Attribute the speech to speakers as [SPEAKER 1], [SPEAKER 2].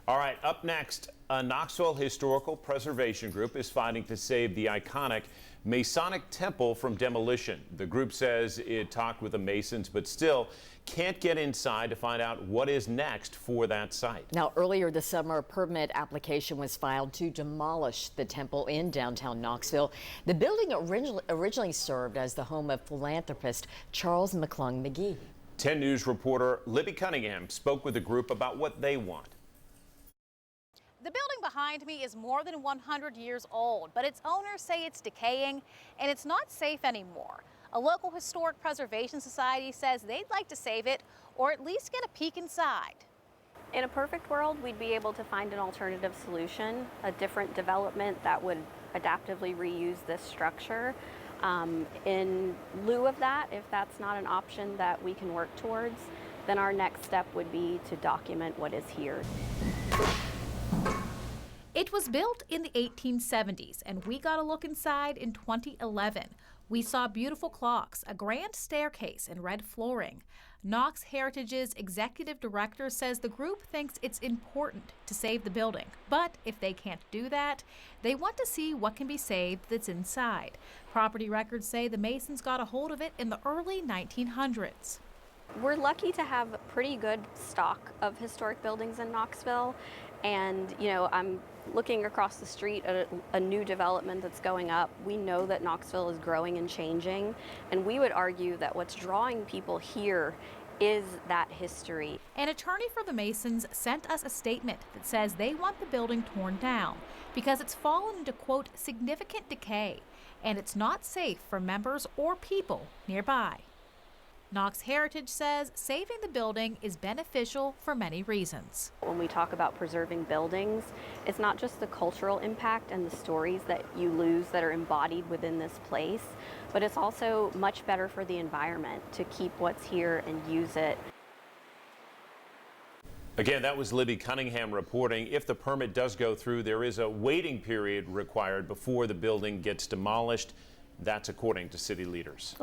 [SPEAKER 1] All right, up next, a Knoxville historical preservation group is fighting to save the iconic Masonic Temple from demolition. The group says it talked with the Masons, but still can't get inside to find out what is next for that site.
[SPEAKER 2] Now, earlier this summer, a permit application was filed to demolish the temple in downtown Knoxville. The building originally served as the home of philanthropist Charles McClung McGee. 10 News reporter Libby Cunningham spoke with the group about what they want.
[SPEAKER 3] The building behind me is more than 100 years old, but its owners say it's decaying and it's not safe anymore. A local historic preservation society says they'd like to save it or at least get a peek inside.
[SPEAKER 4] In a perfect world, we'd be able to find an alternative solution, a different development that would adaptively reuse this structure. In lieu of that, if that's not an option that we can work towards, then our next step would be to document what is here.
[SPEAKER 3] It was built in the 1870s, and we got a look inside in 2011. We saw beautiful clocks, a grand staircase, and red flooring. Knox Heritage's executive director says the group thinks it's important to save the building, but if they can't do that, they want to see what can be saved that's inside. Property records say the Masons got a hold of it in the early 1900s.
[SPEAKER 4] We're lucky to have a pretty good stock of historic buildings in Knoxville, and I'm looking across the street at a new development that's going up. We know that Knoxville is growing and changing, and we would argue that what's drawing people here is that history.
[SPEAKER 3] An attorney for the Masons sent us a statement that says they want the building torn down because it's fallen into, quote, significant decay, and it's not safe for members or people nearby. Knox Heritage says saving the building is beneficial for many reasons.
[SPEAKER 4] When we talk about preserving buildings, it's not just the cultural impact and the stories that you lose that are embodied within this place, but it's also much better for the environment to keep what's here and use it.
[SPEAKER 1] Again, that was Libby Cunningham reporting. If the permit does go through, there is a waiting period required before the building gets demolished. That's according to city leaders.